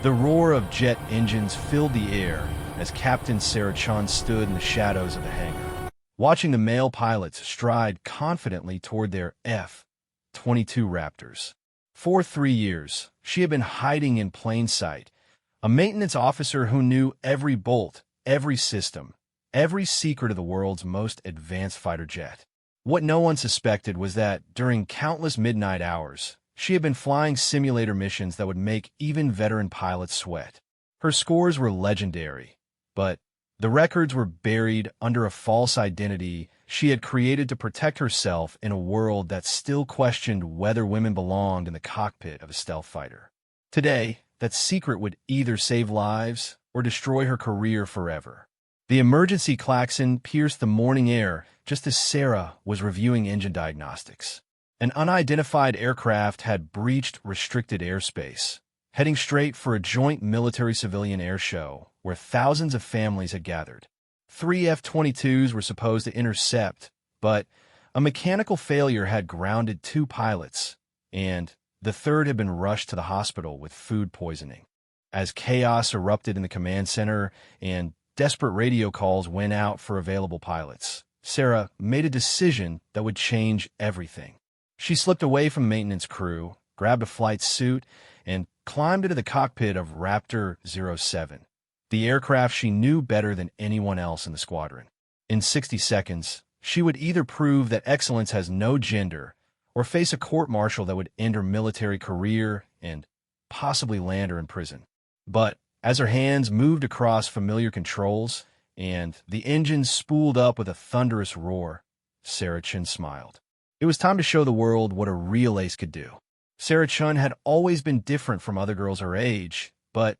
The roar of jet engines filled the air as Captain Sarah Chun stood in the shadows of the hangar, watching the male pilots stride confidently toward their F-22 Raptors. For 3 years, she had been hiding in plain sight, a maintenance officer who knew every bolt, every system, every secret of the world's most advanced fighter jet. What no one suspected was that, during countless midnight hours, she had been flying simulator missions that would make even veteran pilots sweat. Her scores were legendary, but the records were buried under a false identity she had created to protect herself in a world that still questioned whether women belonged in the cockpit of a stealth fighter. Today, that secret would either save lives or destroy her career forever. The emergency klaxon pierced the morning air just as Sarah was reviewing engine diagnostics. An unidentified aircraft had breached restricted airspace, heading straight for a joint military-civilian air show where thousands of families had gathered. 3 F-22s were supposed to intercept, but a mechanical failure had grounded 2 pilots, and the third had been rushed to the hospital with food poisoning. As chaos erupted in the command center and desperate radio calls went out for available pilots, Sarah made a decision that would change everything. She slipped away from the maintenance crew, grabbed a flight suit, and climbed into the cockpit of Raptor 07, the aircraft she knew better than anyone else in the squadron. In 60 seconds, she would either prove that excellence has no gender or face a court-martial that would end her military career and possibly land her in prison. But as her hands moved across familiar controls and the engines spooled up with a thunderous roar, Sarah Chun smiled. It was time to show the world what a real ace could do. Sarah Chun had always been different from other girls her age, but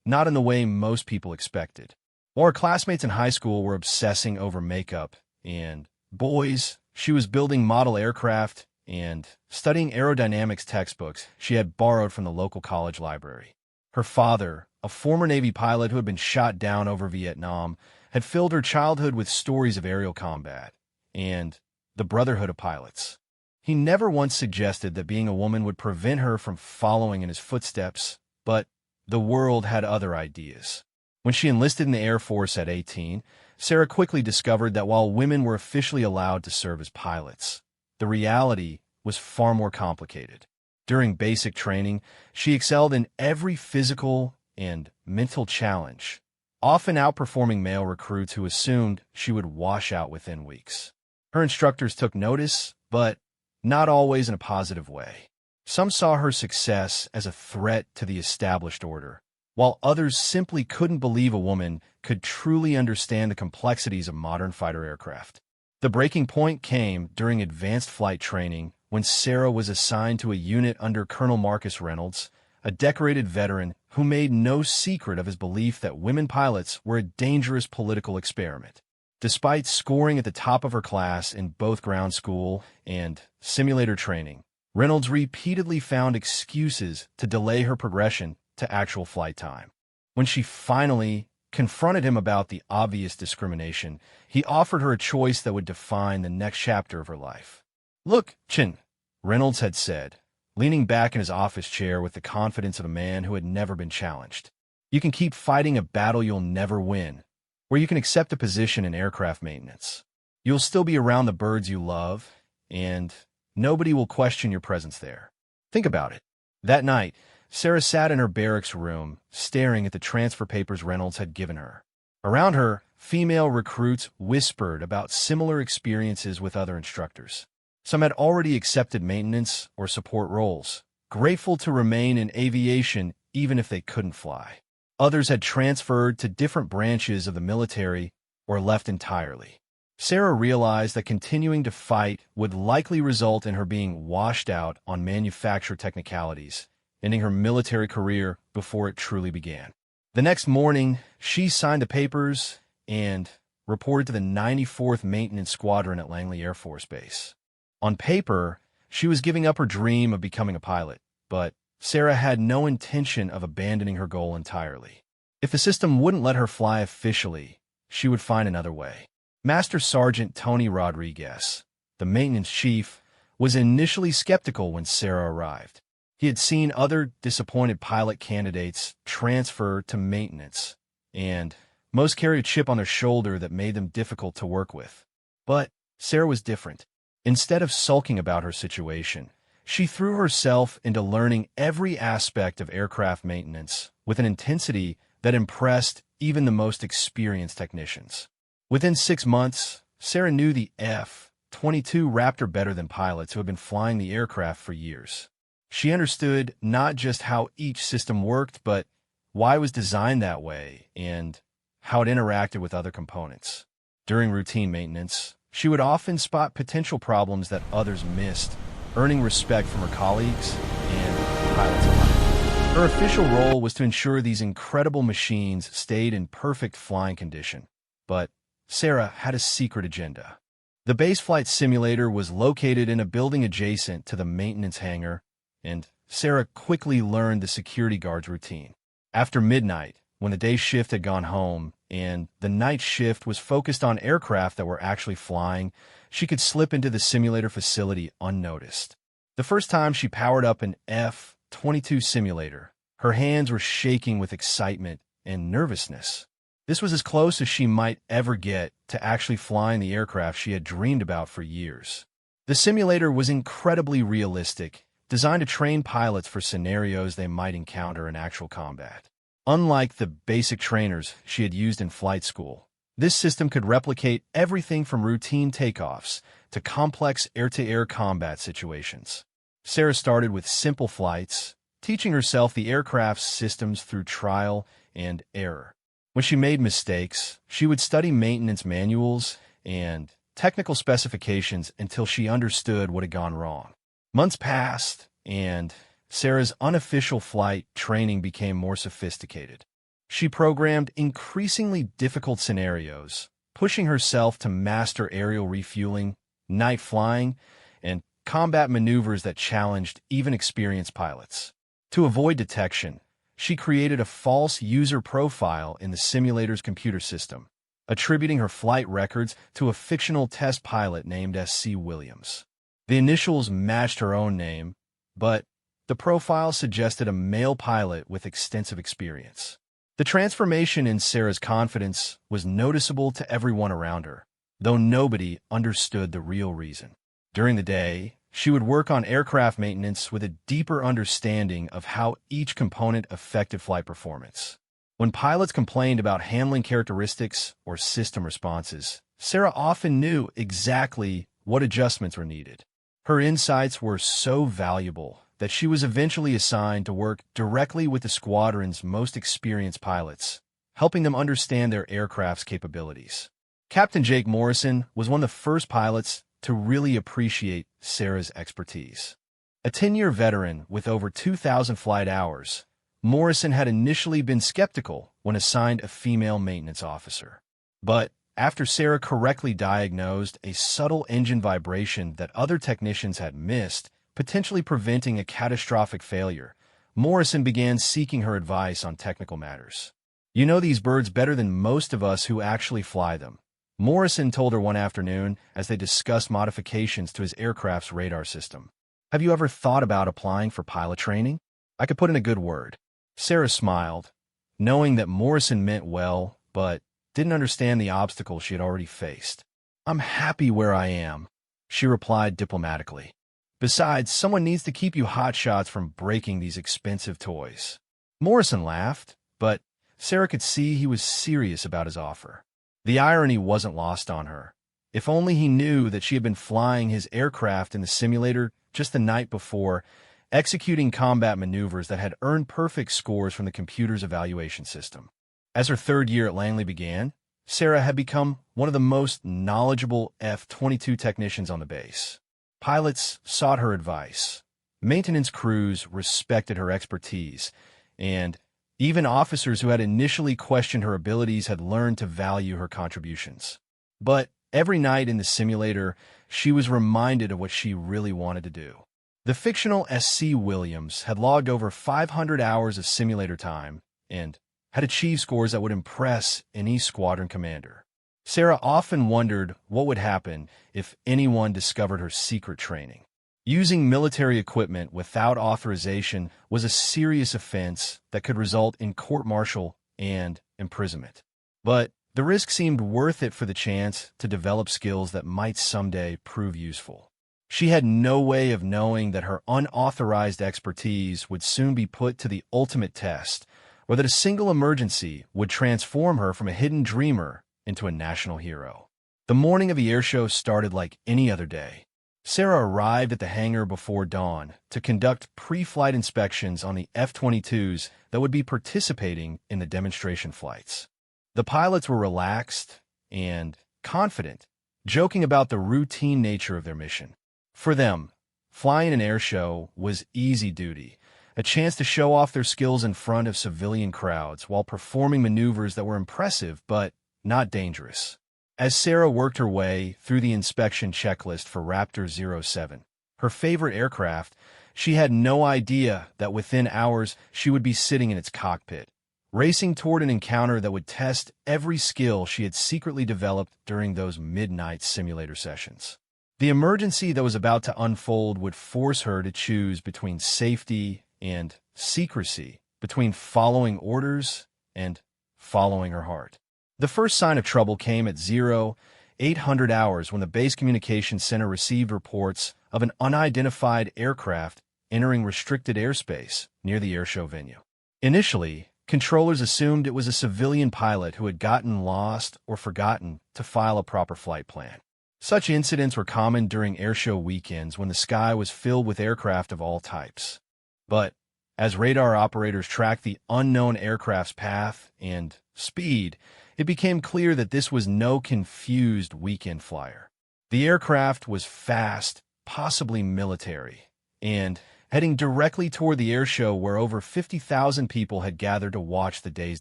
not in the way most people expected. While her classmates in high school were obsessing over makeup and boys, she was building model aircraft and studying aerodynamics textbooks she had borrowed from the local college library. Her father, a former Navy pilot who had been shot down over Vietnam, had filled her childhood with stories of aerial combat and the brotherhood of pilots. He never once suggested that being a woman would prevent her from following in his footsteps, but the world had other ideas. When she enlisted in the Air Force at 18, Sarah quickly discovered that while women were officially allowed to serve as pilots, the reality was far more complicated. During basic training, she excelled in every physical and mental challenge, often outperforming male recruits who assumed she would wash out within weeks. Her instructors took notice, but not always in a positive way. Some saw her success as a threat to the established order, while others simply couldn't believe a woman could truly understand the complexities of modern fighter aircraft. The breaking point came during advanced flight training when Sarah was assigned to a unit under Colonel Marcus Reynolds, a decorated veteran who made no secret of his belief that women pilots were a dangerous political experiment. Despite scoring at the top of her class in both ground school and simulator training, Reynolds repeatedly found excuses to delay her progression to actual flight time. When she finally confronted him about the obvious discrimination, he offered her a choice that would define the next chapter of her life. "Look, Chin," Reynolds had said, leaning back in his office chair with the confidence of a man who had never been challenged. "You can keep fighting a battle you'll never win, or you can accept a position in aircraft maintenance. You'll still be around the birds you love, and nobody will question your presence there. Think about it." That night, Sarah sat in her barracks room, staring at the transfer papers Reynolds had given her. Around her, female recruits whispered about similar experiences with other instructors. Some had already accepted maintenance or support roles, grateful to remain in aviation even if they couldn't fly. Others had transferred to different branches of the military or left entirely. Sarah realized that continuing to fight would likely result in her being washed out on manufacturer technicalities, ending her military career before it truly began. The next morning, she signed the papers and reported to the 94th Maintenance Squadron at Langley Air Force Base. On paper, she was giving up her dream of becoming a pilot, but Sarah had no intention of abandoning her goal entirely. If the system wouldn't let her fly officially, she would find another way. Master Sergeant Tony Rodriguez, the maintenance chief, was initially skeptical when Sarah arrived. He had seen other disappointed pilot candidates transfer to maintenance, and most carried a chip on their shoulder that made them difficult to work with. But Sarah was different. Instead of sulking about her situation, she threw herself into learning every aspect of aircraft maintenance with an intensity that impressed even the most experienced technicians. Within 6 months, Sarah knew the F-22 Raptor better than pilots who had been flying the aircraft for years. She understood not just how each system worked, but why it was designed that way and how it interacted with other components. During routine maintenance, she would often spot potential problems that others missed, earning respect from her colleagues and pilots alike. Her official role was to ensure these incredible machines stayed in perfect flying condition. But Sarah had a secret agenda. The base flight simulator was located in a building adjacent to the maintenance hangar, and Sarah quickly learned the security guard's routine. After midnight, when the day shift had gone home and the night shift was focused on aircraft that were actually flying, she could slip into the simulator facility unnoticed. The first time she powered up an F-22 simulator, her hands were shaking with excitement and nervousness. This was as close as she might ever get to actually flying the aircraft she had dreamed about for years. The simulator was incredibly realistic, designed to train pilots for scenarios they might encounter in actual combat. Unlike the basic trainers she had used in flight school, this system could replicate everything from routine takeoffs to complex air-to-air combat situations. Sarah started with simple flights, teaching herself the aircraft's systems through trial and error. When she made mistakes, she would study maintenance manuals and technical specifications until she understood what had gone wrong. Months passed, and Sarah's unofficial flight training became more sophisticated. She programmed increasingly difficult scenarios, pushing herself to master aerial refueling, night flying, and combat maneuvers that challenged even experienced pilots. To avoid detection, she created a false user profile in the simulator's computer system, attributing her flight records to a fictional test pilot named S.C. Williams. The initials matched her own name, but the profile suggested a male pilot with extensive experience. The transformation in Sarah's confidence was noticeable to everyone around her, though nobody understood the real reason. During the day, she would work on aircraft maintenance with a deeper understanding of how each component affected flight performance. When pilots complained about handling characteristics or system responses, Sarah often knew exactly what adjustments were needed. Her insights were so valuable that she was eventually assigned to work directly with the squadron's most experienced pilots, helping them understand their aircraft's capabilities. Captain Jake Morrison was one of the first pilots to really appreciate Sarah's expertise. A 10-year veteran with over 2,000 flight hours, Morrison had initially been skeptical when assigned a female maintenance officer. But after Sarah correctly diagnosed a subtle engine vibration that other technicians had missed, potentially preventing a catastrophic failure, Morrison began seeking her advice on technical matters. "You know these birds better than most of us who actually fly them," Morrison told her one afternoon as they discussed modifications to his aircraft's radar system. "Have you ever thought about applying for pilot training? I could put in a good word." Sarah smiled, knowing that Morrison meant well, but didn't understand the obstacles she had already faced. "I'm happy where I am," she replied diplomatically. "Besides, someone needs to keep you hotshots from breaking these expensive toys." Morrison laughed, but Sarah could see he was serious about his offer. The irony wasn't lost on her. If only he knew that she had been flying his aircraft in the simulator just the night before, executing combat maneuvers that had earned perfect scores from the computer's evaluation system. As her third year at Langley began, Sarah had become one of the most knowledgeable F-22 technicians on the base. Pilots sought her advice. Maintenance crews respected her expertise, and even officers who had initially questioned her abilities had learned to value her contributions. But every night in the simulator, she was reminded of what she really wanted to do. The fictional S.C. Williams had logged over 500 hours of simulator time and had achieved scores that would impress any squadron commander. Sarah often wondered what would happen if anyone discovered her secret training. Using military equipment without authorization was a serious offense that could result in court-martial and imprisonment. But the risk seemed worth it for the chance to develop skills that might someday prove useful. She had no way of knowing that her unauthorized expertise would soon be put to the ultimate test, or that a single emergency would transform her from a hidden dreamer into a national hero. The morning of the airshow started like any other day. Sarah arrived at the hangar before dawn to conduct pre-flight inspections on the F-22s that would be participating in the demonstration flights. The pilots were relaxed and confident, joking about the routine nature of their mission. For them, flying an airshow was easy duty, a chance to show off their skills in front of civilian crowds while performing maneuvers that were impressive but not dangerous. As Sarah worked her way through the inspection checklist for Raptor 07, her favorite aircraft, she had no idea that within hours she would be sitting in its cockpit, racing toward an encounter that would test every skill she had secretly developed during those midnight simulator sessions. The emergency that was about to unfold would force her to choose between safety and secrecy, between following orders and following her heart. The first sign of trouble came at 0800 hours when the base communications center received reports of an unidentified aircraft entering restricted airspace near the airshow venue. Initially, controllers assumed it was a civilian pilot who had gotten lost or forgotten to file a proper flight plan. Such incidents were common during airshow weekends when the sky was filled with aircraft of all types. But as radar operators tracked the unknown aircraft's path and speed, it became clear that this was no confused weekend flyer. The aircraft was fast, possibly military, and heading directly toward the airshow where over 50,000 people had gathered to watch the day's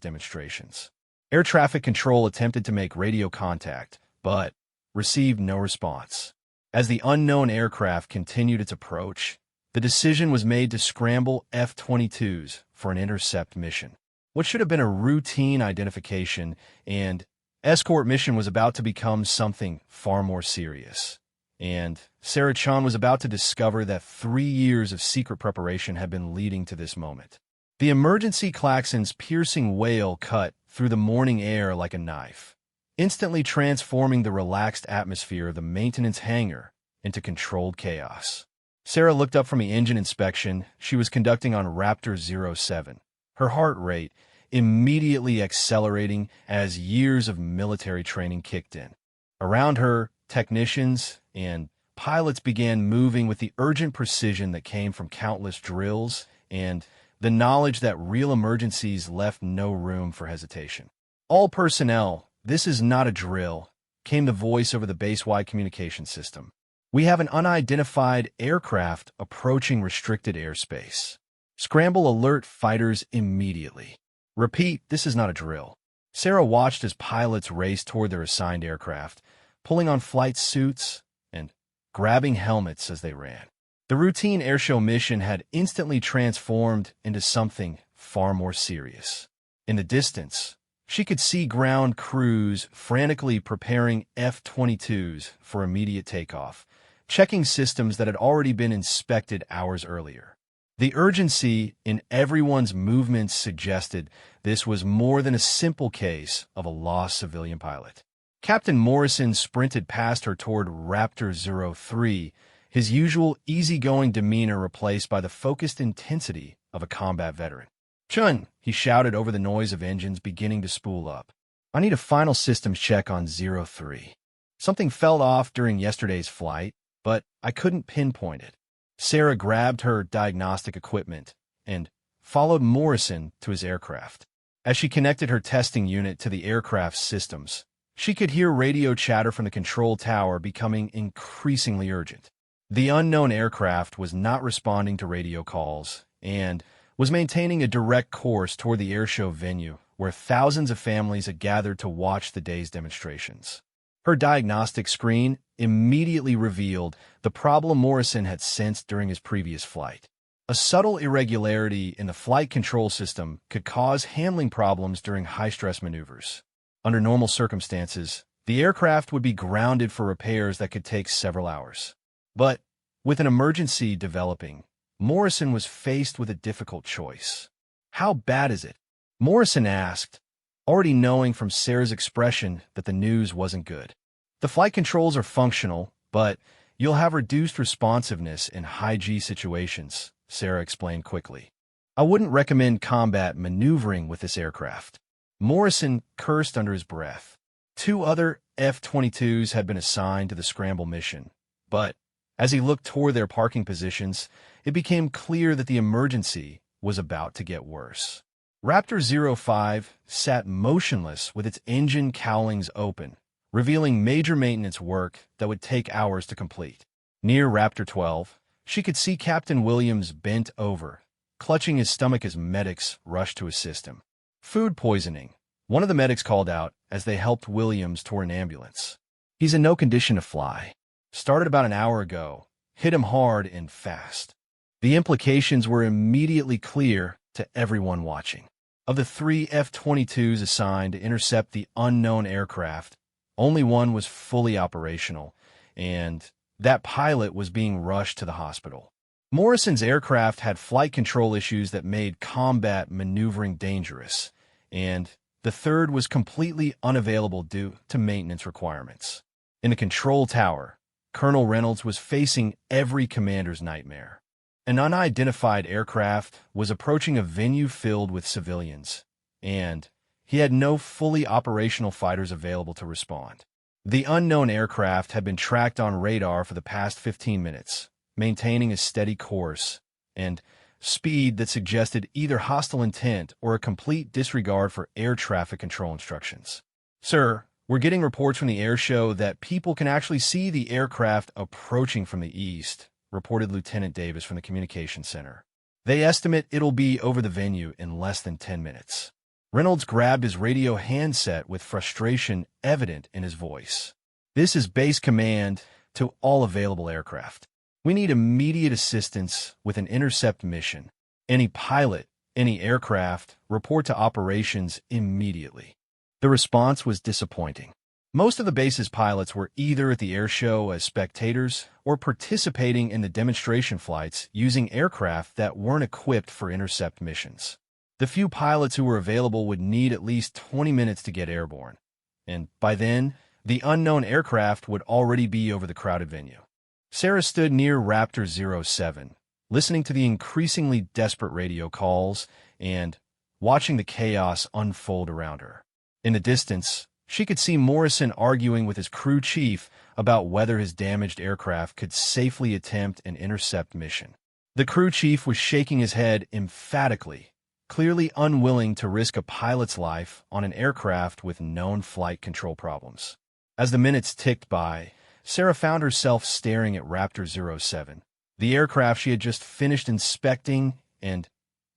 demonstrations. Air traffic control attempted to make radio contact, but received no response. As the unknown aircraft continued its approach, the decision was made to scramble F-22s for an intercept mission. What should have been a routine identification and escort mission was about to become something far more serious. And Sarah Chan was about to discover that 3 years of secret preparation had been leading to this moment. The emergency klaxon's piercing wail cut through the morning air like a knife, instantly transforming the relaxed atmosphere of the maintenance hangar into controlled chaos. Sarah looked up from the engine inspection she was conducting on Raptor 07, her heart rate immediately accelerating as years of military training kicked in. Around her, technicians and pilots began moving with the urgent precision that came from countless drills and the knowledge that real emergencies left no room for hesitation. All personnel, this is not a drill, came the voice over the base-wide communication system. We have an unidentified aircraft approaching restricted airspace. Scramble alert fighters immediately. Repeat, this is not a drill. Sarah watched as pilots raced toward their assigned aircraft, pulling on flight suits and grabbing helmets as they ran. The routine airshow mission had instantly transformed into something far more serious. In the distance, she could see ground crews frantically preparing F-22s for immediate takeoff, checking systems that had already been inspected hours earlier. The urgency in everyone's movements suggested this was more than a simple case of a lost civilian pilot. Captain Morrison sprinted past her toward Raptor 03, his usual easygoing demeanor replaced by the focused intensity of a combat veteran. "Chun," he shouted over the noise of engines beginning to spool up. "I need a final systems check on 03. Something fell off during yesterday's flight, but I couldn't pinpoint it." Sarah grabbed her diagnostic equipment and followed Morrison to his aircraft. As she connected her testing unit to the aircraft's systems, she could hear radio chatter from the control tower becoming increasingly urgent. The unknown aircraft was not responding to radio calls and was maintaining a direct course toward the airshow venue where thousands of families had gathered to watch the day's demonstrations. Her diagnostic screen immediately revealed the problem Morrison had sensed during his previous flight. A subtle irregularity in the flight control system could cause handling problems during high-stress maneuvers. Under normal circumstances, the aircraft would be grounded for repairs that could take several hours. But With an emergency developing, Morrison was faced with a difficult choice. "How bad is it?" Morrison asked, already knowing from Sarah's expression that the news wasn't good. "The flight controls are functional, but you'll have reduced responsiveness in high-G situations," Sarah explained quickly. "I wouldn't recommend combat maneuvering with this aircraft." Morrison cursed under his breath. 2 other F-22s had been assigned to the scramble mission, but as he looked toward their parking positions, it became clear that the emergency was about to get worse. Raptor 05 sat motionless with its engine cowlings open, revealing major maintenance work that would take hours to complete. Near Raptor 12, she could see Captain Williams bent over, clutching his stomach as medics rushed to assist him. "Food poisoning," one of the medics called out as they helped Williams toward an ambulance. "He's in no condition to fly. Started about an hour ago. Hit him hard and fast." The implications were immediately clear to everyone watching. Of the 3 F-22s assigned to intercept the unknown aircraft, only one was fully operational, and that pilot was being rushed to the hospital. Morrison's aircraft had flight control issues that made combat maneuvering dangerous, and the third was completely unavailable due to maintenance requirements. In the control tower, Colonel Reynolds was facing every commander's nightmare. An unidentified aircraft was approaching a venue filled with civilians, and he had no fully operational fighters available to respond. The unknown aircraft had been tracked on radar for the past 15 minutes, maintaining a steady course and speed that suggested either hostile intent or a complete disregard for air traffic control instructions. "Sir, we're getting reports from the air show that people can actually see the aircraft approaching from the east," reported Lieutenant Davis from the communications center. "They estimate it'll be over the venue in less than 10 minutes. Reynolds grabbed his radio handset with frustration evident in his voice. "This is base command to all available aircraft. We need immediate assistance with an intercept mission. Any pilot, any aircraft, report to operations immediately." The response was disappointing. Most of the base's pilots were either at the air show as spectators or participating in the demonstration flights using aircraft that weren't equipped for intercept missions. The few pilots who were available would need at least 20 minutes to get airborne, and by then, the unknown aircraft would already be over the crowded venue. Sarah stood near Raptor 07, listening to the increasingly desperate radio calls and watching the chaos unfold around her. In the distance, she could see Morrison arguing with his crew chief about whether his damaged aircraft could safely attempt an intercept mission. The crew chief was shaking his head emphatically, clearly unwilling to risk a pilot's life on an aircraft with known flight control problems. As the minutes ticked by, Sarah found herself staring at Raptor 07, the aircraft she had just finished inspecting and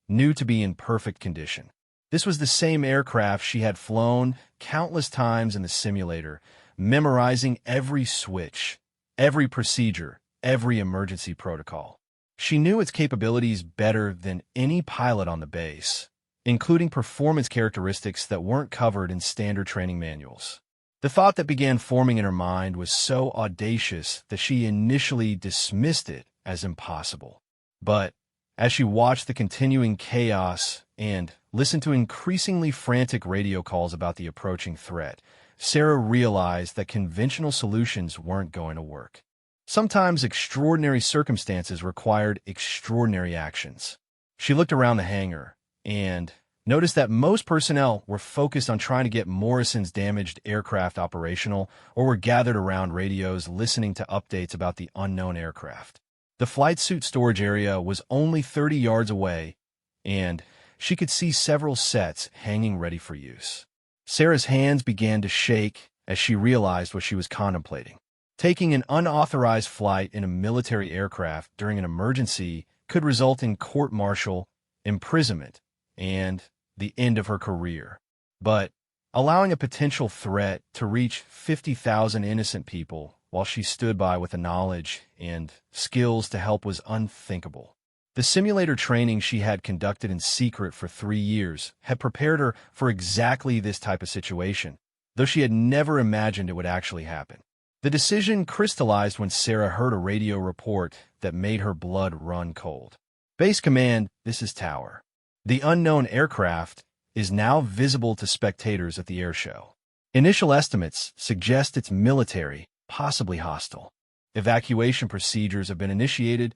knew to be in perfect condition. This was the same aircraft she had flown countless times in the simulator, memorizing every switch, every procedure, every emergency protocol. She knew its capabilities better than any pilot on the base, including performance characteristics that weren't covered in standard training manuals. The thought that began forming in her mind was so audacious that she initially dismissed it as impossible. But as she watched the continuing chaos and listened to increasingly frantic radio calls about the approaching threat, Sarah realized that conventional solutions weren't going to work. Sometimes extraordinary circumstances required extraordinary actions. She looked around the hangar and noticed that most personnel were focused on trying to get Morrison's damaged aircraft operational or were gathered around radios listening to updates about the unknown aircraft. The flight suit storage area was only 30 yards away, and she could see several sets hanging ready for use. Sarah's hands began to shake as she realized what she was contemplating. Taking an unauthorized flight in a military aircraft during an emergency could result in court-martial, imprisonment, and the end of her career. But allowing a potential threat to reach 50,000 innocent people while she stood by with the knowledge and skills to help was unthinkable. The simulator training she had conducted in secret for 3 years had prepared her for exactly this type of situation, though she had never imagined it would actually happen. The decision crystallized when Sarah heard a radio report that made her blood run cold. Base Command, this is Tower. The unknown aircraft is now visible to spectators at the air show. Initial estimates suggest it's military, possibly hostile. Evacuation procedures have been initiated,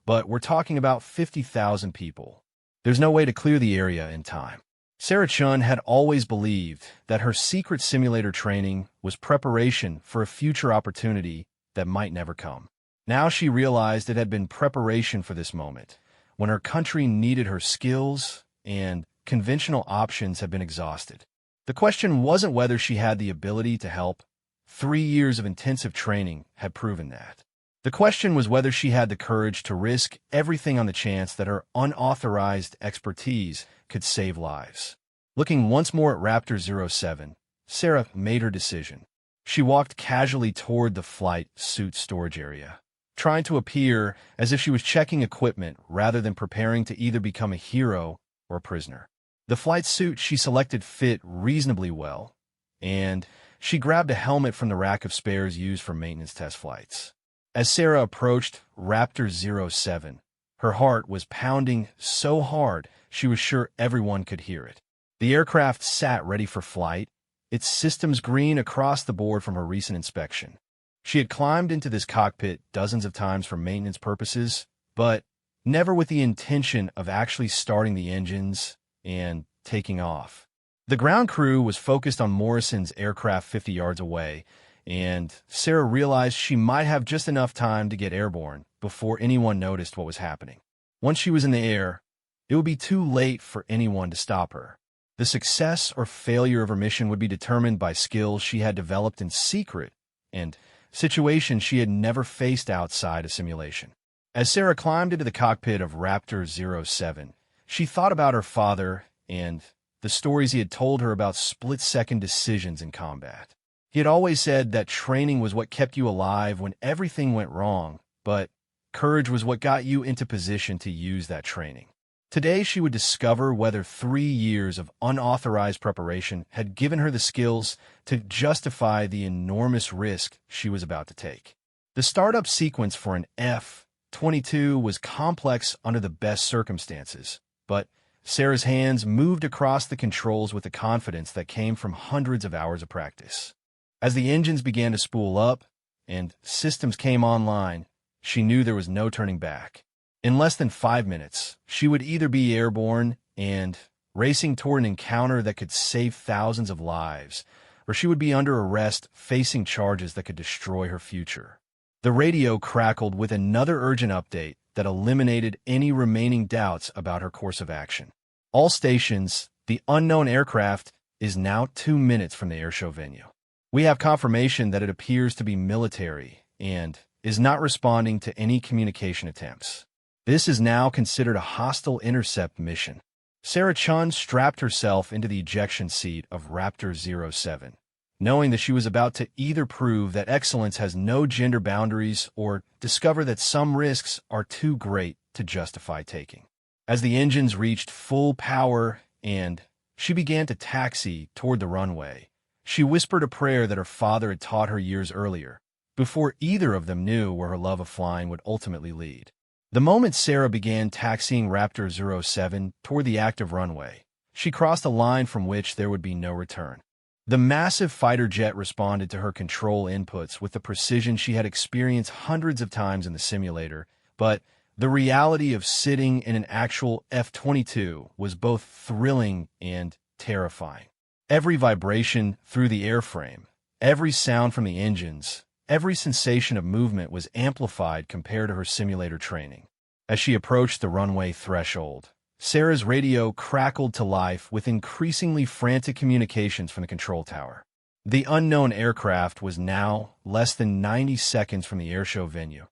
but we're talking about 50,000 people. There's no way to clear the area in time. Sarah Chun had always believed that her secret simulator training was preparation for a future opportunity that might never come. Now she realized it had been preparation for this moment, when her country needed her skills and conventional options have been exhausted. The question wasn't whether she had the ability to help. 3 years of intensive training had proven that. The question was whether she had the courage to risk everything on the chance that her unauthorized expertise could save lives. Looking once more at Raptor 07, Sarah made her decision. She walked casually toward the flight suit storage area, trying to appear as if she was checking equipment rather than preparing to either become a hero or a prisoner. The flight suit she selected fit reasonably well, and she grabbed a helmet from the rack of spares used for maintenance test flights. As Sarah approached Raptor 07, her heart was pounding so hard she was sure everyone could hear it. The aircraft sat ready for flight, its systems green across the board from her recent inspection. She had climbed into this cockpit dozens of times for maintenance purposes, but never with the intention of actually starting the engines and taking off. The ground crew was focused on Morrison's aircraft 50 yards away, and Sarah realized she might have just enough time to get airborne before anyone noticed what was happening. Once she was in the air, it would be too late for anyone to stop her. The success or failure of her mission would be determined by skills she had developed in secret and situations she had never faced outside a simulation. As Sarah climbed into the cockpit of Raptor 07, she thought about her father and the stories he had told her about split-second decisions in combat. He had always said that training was what kept you alive when everything went wrong, but courage was what got you into position to use that training. Today, she would discover whether 3 years of unauthorized preparation had given her the skills to justify the enormous risk she was about to take. The startup sequence for an F-22 was complex under the best circumstances, but Sarah's hands moved across the controls with the confidence that came from hundreds of hours of practice. As the engines began to spool up and systems came online, she knew there was no turning back. In less than 5 minutes, she would either be airborne and racing toward an encounter that could save thousands of lives, or she would be under arrest facing charges that could destroy her future. The radio crackled with another urgent update that eliminated any remaining doubts about her course of action. All stations, the unknown aircraft is now 2 minutes from the airshow venue. We have confirmation that it appears to be military and is not responding to any communication attempts. This is now considered a hostile intercept mission. Sarah Chun strapped herself into the ejection seat of Raptor 07, knowing that she was about to either prove that excellence has no gender boundaries or discover that some risks are too great to justify taking. As the engines reached full power and she began to taxi toward the runway, she whispered a prayer that her father had taught her years earlier, before either of them knew where her love of flying would ultimately lead. The moment Sarah began taxiing Raptor 07 toward the active runway, she crossed a line from which there would be no return. The massive fighter jet responded to her control inputs with the precision she had experienced hundreds of times in the simulator, but the reality of sitting in an actual F-22 was both thrilling and terrifying. Every vibration through the airframe, every sound from the engines, every sensation of movement was amplified compared to her simulator training. As she approached the runway threshold, Sarah's radio crackled to life with increasingly frantic communications from the control tower. The unknown aircraft was now less than 90 seconds from the airshow venue,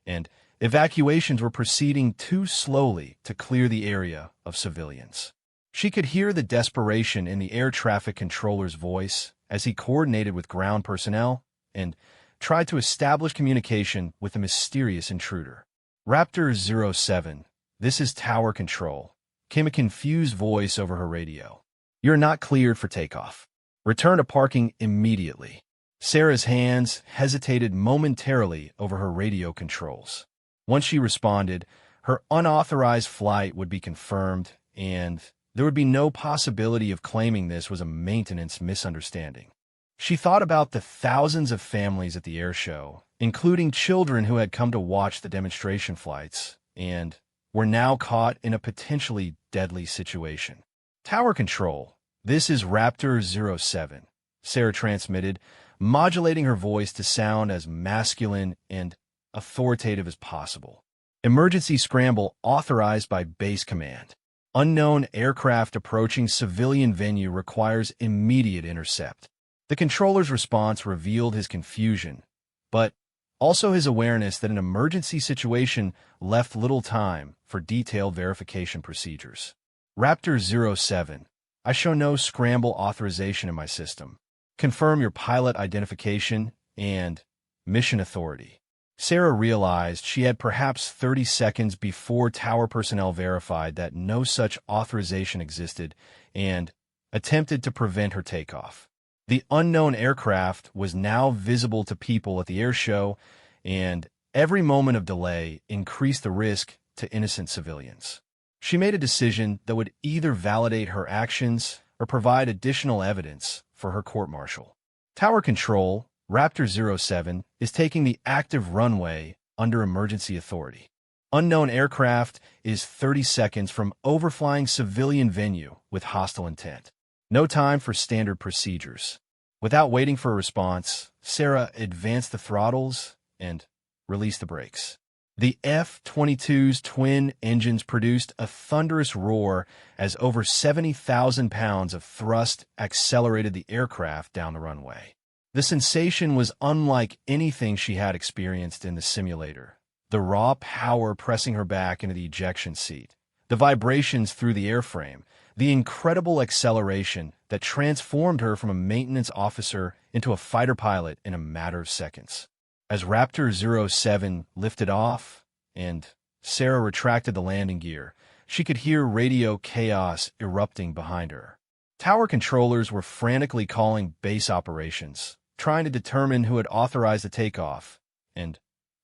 and evacuations were proceeding too slowly to clear the area of civilians. She could hear the desperation in the air traffic controller's voice as he coordinated with ground personnel and tried to establish communication with the mysterious intruder. Raptor 07, this is Tower Control, came a confused voice over her radio. You're not cleared for takeoff. Return to parking immediately. Sarah's hands hesitated momentarily over her radio controls. Once she responded, her unauthorized flight would be confirmed, and there would be no possibility of claiming this was a maintenance misunderstanding. She thought about the thousands of families at the air show, including children who had come to watch the demonstration flights, and were now caught in a potentially deadly situation. Tower control. This is Raptor 07, Sarah transmitted, modulating her voice to sound as masculine and authoritative as possible. Emergency scramble authorized by Base Command. Unknown aircraft approaching civilian venue requires immediate intercept. The controller's response revealed his confusion, but also his awareness that an emergency situation left little time for detailed verification procedures. Raptor 07. I show no scramble authorization in my system. Confirm your pilot identification and mission authority. Sarah realized she had perhaps 30 seconds before tower personnel verified that no such authorization existed and attempted to prevent her takeoff. The unknown aircraft was now visible to people at the air show, and every moment of delay increased the risk to innocent civilians. She made a decision that would either validate her actions or provide additional evidence for her court-martial. Tower control, Raptor 07, is taking the active runway under emergency authority. Unknown aircraft is 30 seconds from overflying civilian venue with hostile intent. No time for standard procedures. Without waiting for a response, Sarah advanced the throttles and released the brakes. The F-22's twin engines produced a thunderous roar as over 70,000 pounds of thrust accelerated the aircraft down the runway. The sensation was unlike anything she had experienced in the simulator. The raw power pressing her back into the ejection seat, the vibrations through the airframe, the incredible acceleration that transformed her from a maintenance officer into a fighter pilot in a matter of seconds. As Raptor 07 lifted off and Sarah retracted the landing gear, she could hear radio chaos erupting behind her. Tower controllers were frantically calling base operations, trying to determine who had authorized the takeoff and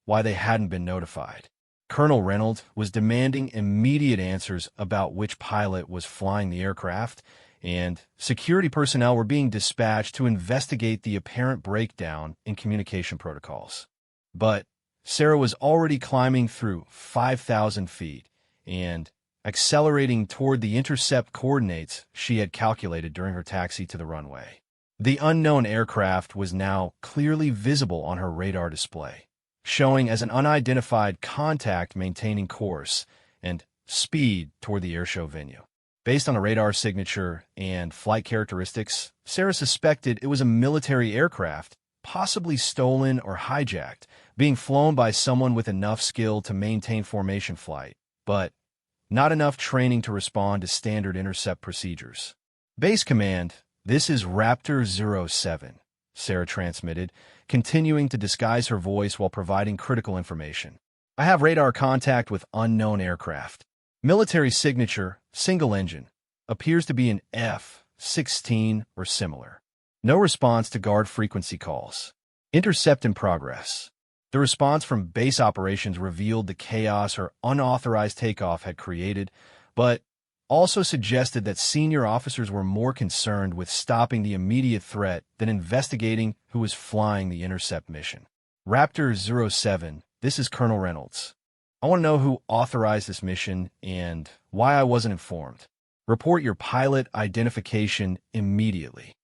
why they hadn't been notified. Colonel Reynolds was demanding immediate answers about which pilot was flying the aircraft, and security personnel were being dispatched to investigate the apparent breakdown in communication protocols. But Sarah was already climbing through 5,000 feet and accelerating toward the intercept coordinates she had calculated during her taxi to the runway. The unknown aircraft was now clearly visible on her radar display, showing as an unidentified contact maintaining course and speed toward the airshow venue. Based on a radar signature and flight characteristics, Sarah suspected it was a military aircraft, possibly stolen or hijacked, being flown by someone with enough skill to maintain formation flight, but not enough training to respond to standard intercept procedures. Base Command, this is Raptor 07, Sarah transmitted, continuing to disguise her voice while providing critical information. I have radar contact with unknown aircraft. Military signature, single engine, appears to be an F-16 or similar. No response to guard frequency calls. Intercept in progress. The response from base operations revealed the chaos her unauthorized takeoff had created, but also suggested that senior officers were more concerned with stopping the immediate threat than investigating who was flying the intercept mission. Raptor 07, this is Colonel Reynolds. I want to know who authorized this mission and why I wasn't informed. Report your pilot identification immediately.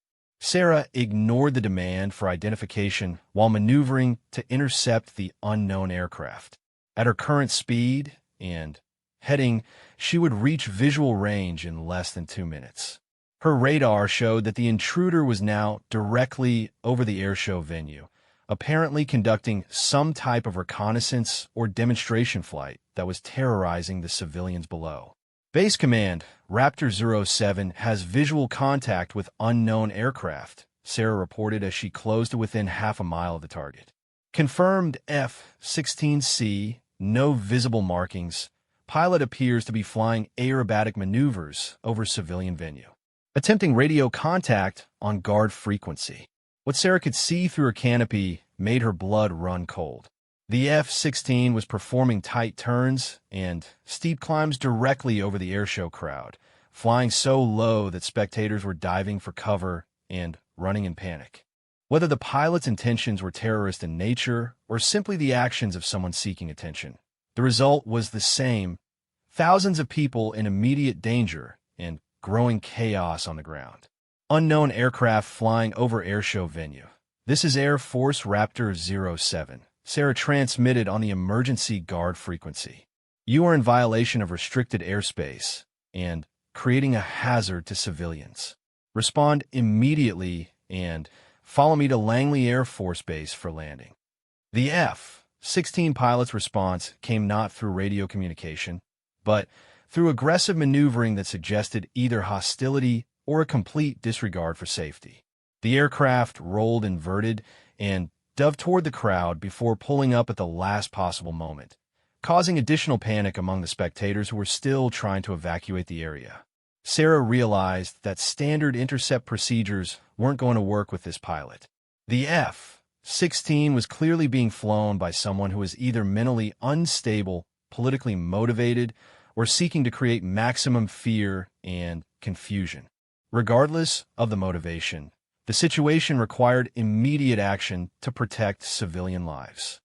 Sarah ignored the demand for identification while maneuvering to intercept the unknown aircraft. At her current speed and heading, she would reach visual range in less than 2 minutes. Her radar showed that the intruder was now directly over the airshow venue, apparently conducting some type of reconnaissance or demonstration flight that was terrorizing the civilians below. Base Command, Raptor 07 has visual contact with unknown aircraft, Sarah reported as she closed to within half a mile of the target. Confirmed F-16C, no visible markings. Pilot appears to be flying aerobatic maneuvers over civilian venue. Attempting radio contact on guard frequency. What Sarah could see through her canopy made her blood run cold. The F-16 was performing tight turns and steep climbs directly over the airshow crowd, flying so low that spectators were diving for cover and running in panic. Whether the pilot's intentions were terrorist in nature or simply the actions of someone seeking attention, the result was the same: thousands of people in immediate danger and growing chaos on the ground. Unknown aircraft flying over airshow venue. "This is Air Force Raptor 07. Sarah transmitted on the emergency guard frequency. "You are in violation of restricted airspace and creating a hazard to civilians. Respond immediately and follow me to Langley Air Force Base for landing." The F-16 pilot's response came not through radio communication, but through aggressive maneuvering that suggested either hostility or a complete disregard for safety. The aircraft rolled inverted and dove toward the crowd before pulling up at the last possible moment, causing additional panic among the spectators who were still trying to evacuate the area. Sarah realized that standard intercept procedures weren't going to work with this pilot. The F-16 was clearly being flown by someone who was either mentally unstable, politically motivated, or seeking to create maximum fear and confusion. Regardless of the motivation, the situation required immediate action to protect civilian lives.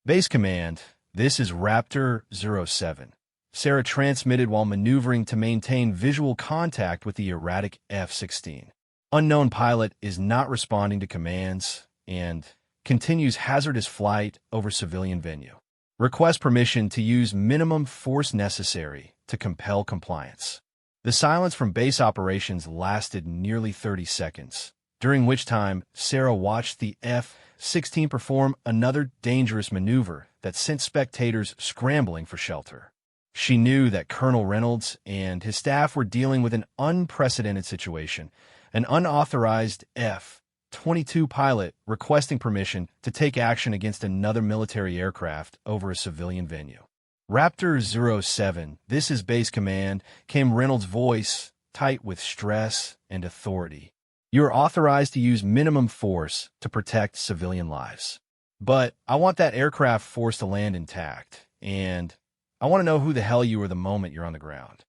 Base Command, "This is Raptor 07. Sarah transmitted while maneuvering to maintain visual contact with the erratic F-16. "Unknown pilot is not responding to commands and continues hazardous flight over civilian venue. Request permission to use minimum force necessary to compel compliance." The silence from base operations lasted nearly 30 seconds, during which time Sarah watched the F-16 perform another dangerous maneuver that sent spectators scrambling for shelter. She knew that Colonel Reynolds and his staff were dealing with an unprecedented situation: an unauthorized F-22 pilot requesting permission to take action against another military aircraft over a civilian venue. "Raptor 07, this is Base Command," came Reynolds' voice, tight with stress and authority. "You are authorized to use minimum force to protect civilian lives. But I want that aircraft forced to land intact, and I want to know who the hell you are the moment you're on the ground."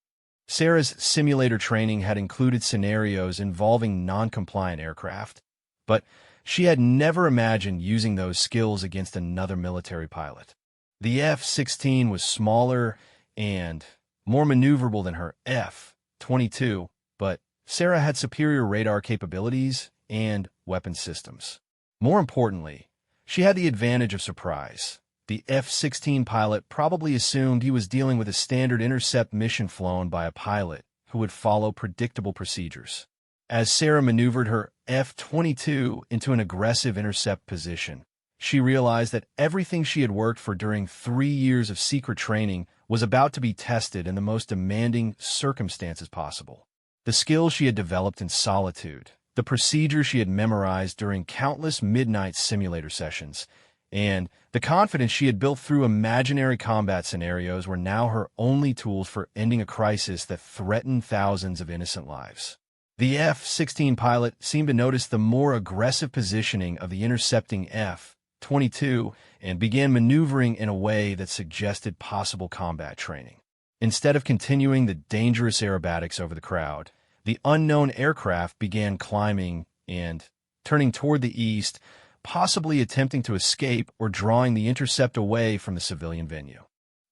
Sarah's simulator training had included scenarios involving non-compliant aircraft, but she had never imagined using those skills against another military pilot. The F-16 was smaller and more maneuverable than her F-22, but Sarah had superior radar capabilities and weapon systems. More importantly, she had the advantage of surprise. The F-16 pilot probably assumed he was dealing with a standard intercept mission flown by a pilot who would follow predictable procedures. As Sarah maneuvered her F-22 into an aggressive intercept position, she realized that everything she had worked for during 3 years of secret training was about to be tested in the most demanding circumstances possible. The skills she had developed in solitude, the procedures she had memorized during countless midnight simulator sessions, and the confidence she had built through imaginary combat scenarios were now her only tools for ending a crisis that threatened thousands of innocent lives. The F-16 pilot seemed to notice the more aggressive positioning of the intercepting F-22 and began maneuvering in a way that suggested possible combat training. Instead of continuing the dangerous aerobatics over the crowd, the unknown aircraft began climbing and turning toward the east, possibly attempting to escape or drawing the intercept away from the civilian venue.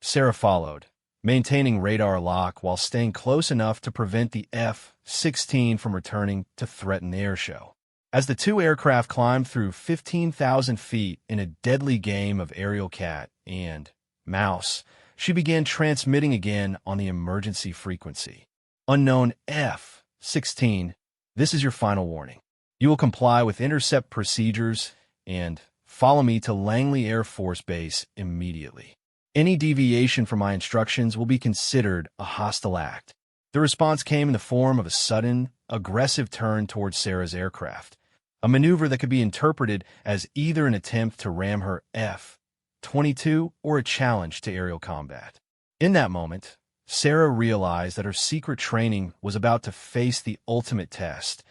Sarah followed, maintaining radar lock while staying close enough to prevent the F-16 from returning to threaten the airshow. As the two aircraft climbed through 15,000 feet in a deadly game of aerial cat and mouse, she began transmitting again on the emergency frequency. "Unknown F-16, this is your final warning. You will comply with intercept procedures and follow me to Langley Air Force Base immediately. Any deviation from my instructions will be considered a hostile act." The response came in the form of a sudden, aggressive turn towards Sarah's aircraft, a maneuver that could be interpreted as either an attempt to ram her F-22 or a challenge to aerial combat. In that moment, Sarah realized that her secret training was about to face the ultimate test,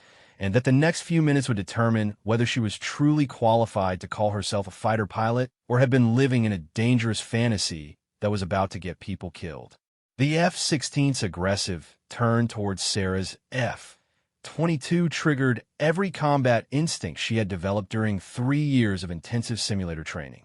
and that the next few minutes would determine whether she was truly qualified to call herself a fighter pilot or had been living in a dangerous fantasy that was about to get people killed. The F-16's aggressive turn towards Sarah's F-22 triggered every combat instinct she had developed during 3 years of intensive simulator training.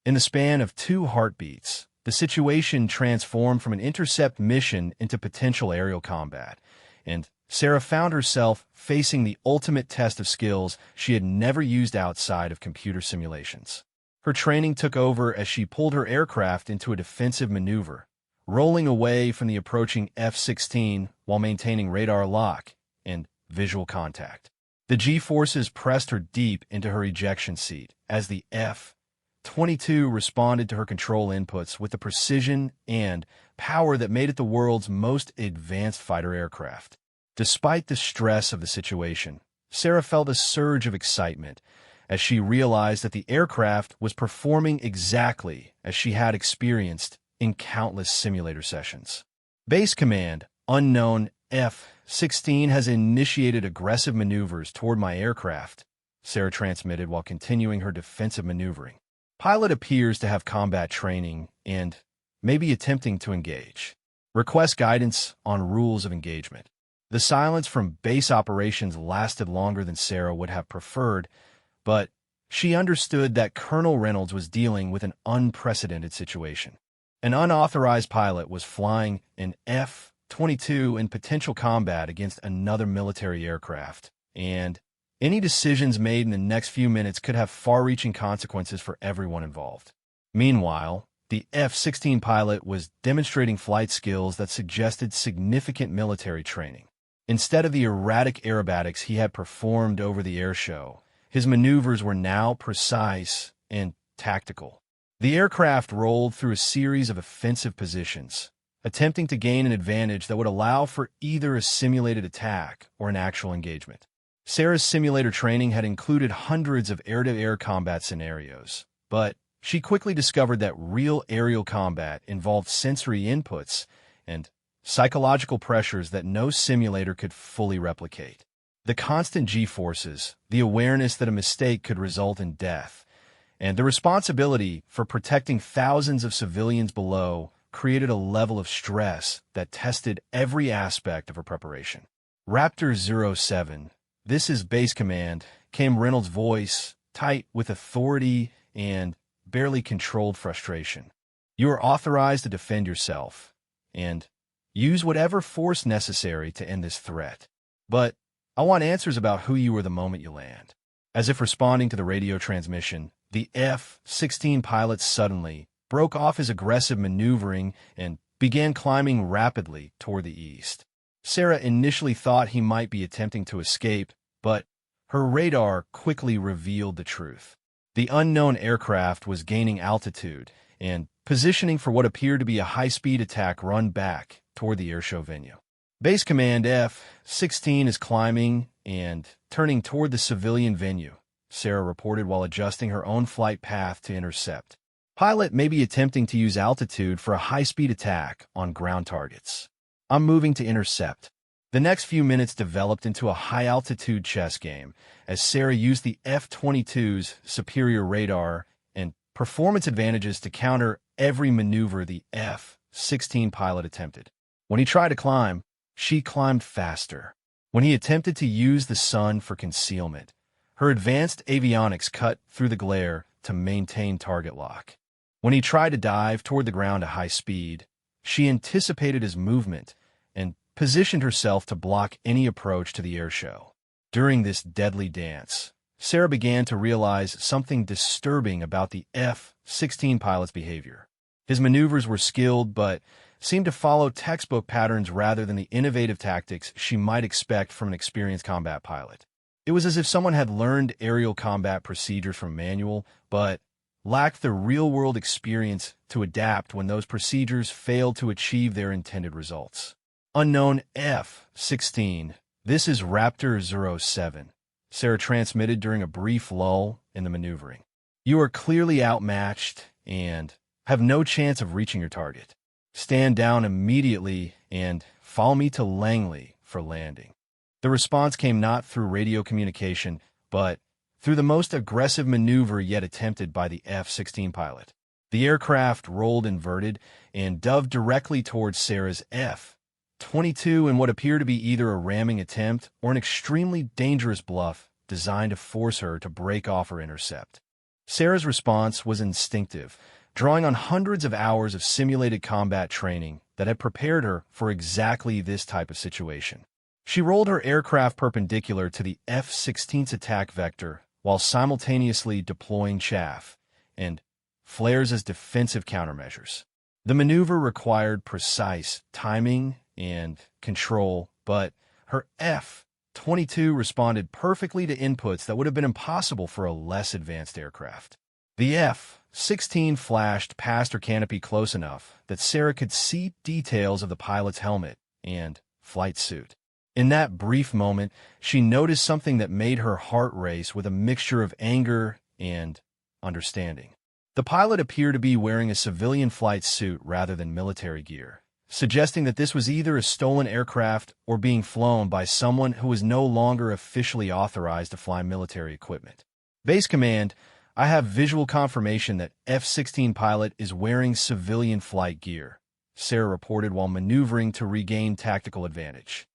In the span of 2 heartbeats, the situation transformed from an intercept mission into potential aerial combat, and Sarah found herself facing the ultimate test of skills she had never used outside of computer simulations. Her training took over as she pulled her aircraft into a defensive maneuver, rolling away from the approaching F-16 while maintaining radar lock and visual contact. The G-forces pressed her deep into her ejection seat as the F-22 responded to her control inputs with the precision and power that made it the world's most advanced fighter aircraft. Despite the stress of the situation, Sarah felt a surge of excitement as she realized that the aircraft was performing exactly as she had experienced in countless simulator sessions. Base Command, unknown F-16 has initiated aggressive maneuvers toward my aircraft, Sarah transmitted while continuing her defensive maneuvering. Pilot appears to have combat training and may be attempting to engage. Request guidance on rules of engagement. The silence from base operations lasted longer than Sarah would have preferred, but she understood that Colonel Reynolds was dealing with an unprecedented situation. An unauthorized pilot was flying an F-22 in potential combat against another military aircraft, and any decisions made in the next few minutes could have far-reaching consequences for everyone involved. Meanwhile, the F-16 pilot was demonstrating flight skills that suggested significant military training. Instead of the erratic aerobatics he had performed over the airshow, his maneuvers were now precise and tactical. The aircraft rolled through a series of offensive positions, attempting to gain an advantage that would allow for either a simulated attack or an actual engagement. Sarah's simulator training had included hundreds of air-to-air combat scenarios, but she quickly discovered that real aerial combat involved sensory inputs and psychological pressures that no simulator could fully replicate. The constant G-forces, the awareness that a mistake could result in death, and the responsibility for protecting thousands of civilians below created a level of stress that tested every aspect of her preparation. Raptor 07, this is Base Command, came Reynolds' voice, tight with authority and barely controlled frustration. You are authorized to defend yourself, and use whatever force necessary to end this threat. But I want answers about who you were the moment you land. As if responding to the radio transmission, the F-16 pilot suddenly broke off his aggressive maneuvering and began climbing rapidly toward the east. Sarah initially thought he might be attempting to escape, but her radar quickly revealed the truth. The unknown aircraft was gaining altitude and positioning for what appeared to be a high-speed attack run back toward the airshow venue. Base Command F-16 is climbing and turning toward the civilian venue, Sarah reported while adjusting her own flight path to intercept. Pilot may be attempting to use altitude for a high-speed attack on ground targets. I'm moving to intercept. The next few minutes developed into a high-altitude chess game as Sarah used the F-22's superior radar and performance advantages to counter every maneuver the F-16 pilot attempted. When he tried to climb, she climbed faster. When he attempted to use the sun for concealment, her advanced avionics cut through the glare to maintain target lock. When he tried to dive toward the ground at high speed, she anticipated his movement and positioned herself to block any approach to the airshow. During this deadly dance, Sarah began to realize something disturbing about the F-16 pilot's behavior. His maneuvers were skilled, but seemed to follow textbook patterns rather than the innovative tactics she might expect from an experienced combat pilot. It was as if someone had learned aerial combat procedures from a manual, but lacked the real-world experience to adapt when those procedures failed to achieve their intended results. Unknown F-16, this is Raptor 07, Sarah transmitted during a brief lull in the maneuvering. You are clearly outmatched and have no chance of reaching your target. Stand down immediately and follow me to Langley for landing. The response came not through radio communication, but through the most aggressive maneuver yet attempted by the F-16 pilot. The aircraft rolled inverted and dove directly towards Sarah's F-22 in what appeared to be either a ramming attempt or an extremely dangerous bluff designed to force her to break off or intercept. Sarah's response was instinctive, drawing on hundreds of hours of simulated combat training that had prepared her for exactly this type of situation. She rolled her aircraft perpendicular to the F-16's attack vector while simultaneously deploying chaff and flares as defensive countermeasures. The maneuver required precise timing and control, but her F-22 responded perfectly to inputs that would have been impossible for a less advanced aircraft. The F-16 flashed past her canopy close enough that Sarah could see details of the pilot's helmet and flight suit. In that brief moment, she noticed something that made her heart race with a mixture of anger and understanding. The pilot appeared to be wearing a civilian flight suit rather than military gear, suggesting that this was either a stolen aircraft or being flown by someone who was no longer officially authorized to fly military equipment. Base Command, I have visual confirmation that F-16 pilot is wearing civilian flight gear, Sarah reported while maneuvering to regain tactical advantage.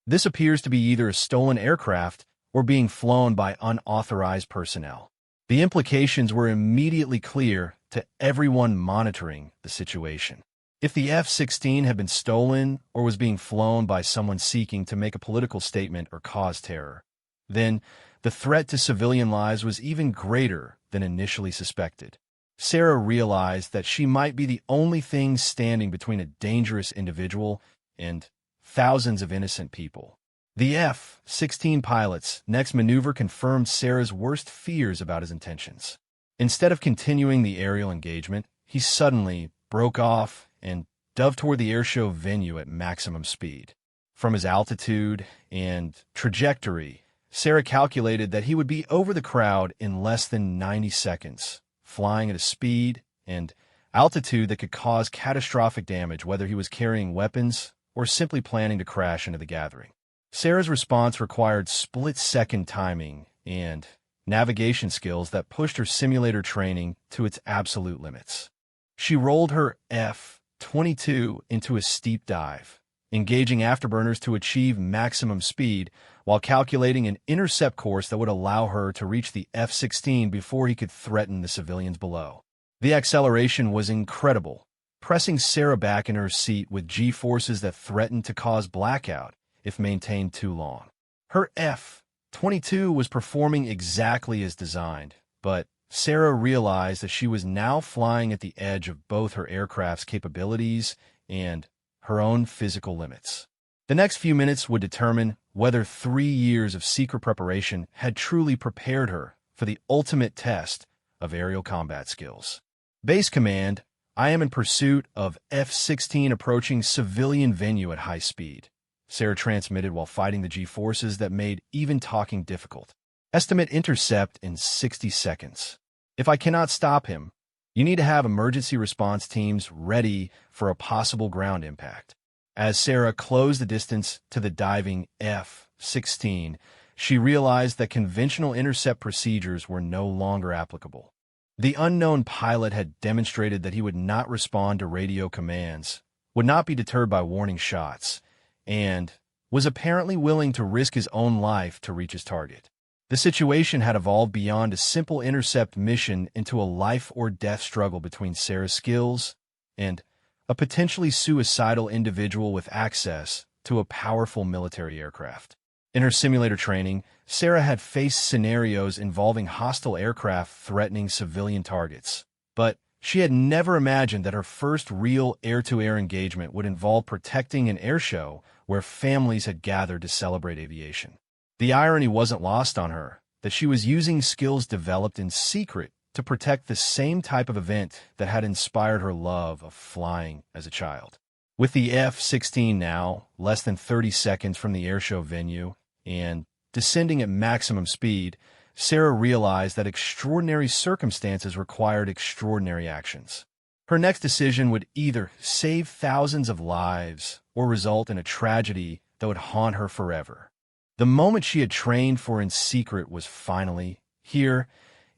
This appears to be either a stolen aircraft or being flown by unauthorized personnel. The implications were immediately clear to everyone monitoring the situation. If the F-16 had been stolen or was being flown by someone seeking to make a political statement or cause terror, then the threat to civilian lives was even greater than initially suspected. Sarah realized that she might be the only thing standing between a dangerous individual and thousands of innocent people. The F-16 pilot's next maneuver confirmed Sarah's worst fears about his intentions. Instead of continuing the aerial engagement, he suddenly broke off and dove toward the airshow venue at maximum speed. From his altitude and trajectory, Sarah calculated that he would be over the crowd in less than 90 seconds, flying at a speed and altitude that could cause catastrophic damage whether he was carrying weapons or simply planning to crash into the gathering. Sarah's response required split-second timing and navigation skills that pushed her simulator training to its absolute limits. She rolled her F-22 into a steep dive, engaging afterburners to achieve maximum speed while calculating an intercept course that would allow her to reach the F-16 before he could threaten the civilians below. The acceleration was incredible, pressing Sarah back in her seat with G-forces that threatened to cause blackout if maintained too long. Her F-22 was performing exactly as designed, but Sarah realized that she was now flying at the edge of both her aircraft's capabilities and her own physical limits. The next few minutes would determine whether 3 years of secret preparation had truly prepared her for the ultimate test of aerial combat skills. Base Command, I am in pursuit of F-16 approaching civilian venue at high speed, Sarah transmitted while fighting the G-forces that made even talking difficult. Estimate intercept in 60 seconds. If I cannot stop him, you need to have emergency response teams ready for a possible ground impact. As Sarah closed the distance to the diving F-16, she realized that conventional intercept procedures were no longer applicable. The unknown pilot had demonstrated that he would not respond to radio commands, would not be deterred by warning shots, and was apparently willing to risk his own life to reach his target. The situation had evolved beyond a simple intercept mission into a life-or-death struggle between Sarah's skills and a potentially suicidal individual with access to a powerful military aircraft. In her simulator training, Sarah had faced scenarios involving hostile aircraft threatening civilian targets, but she had never imagined that her first real air-to-air engagement would involve protecting an airshow where families had gathered to celebrate aviation. The irony wasn't lost on her that she was using skills developed in secret to protect the same type of event that had inspired her love of flying as a child. With the F-16 now less than 30 seconds from the airshow venue and descending at maximum speed, Sarah realized that extraordinary circumstances required extraordinary actions. Her next decision would either save thousands of lives or result in a tragedy that would haunt her forever. The moment she had trained for in secret was finally here,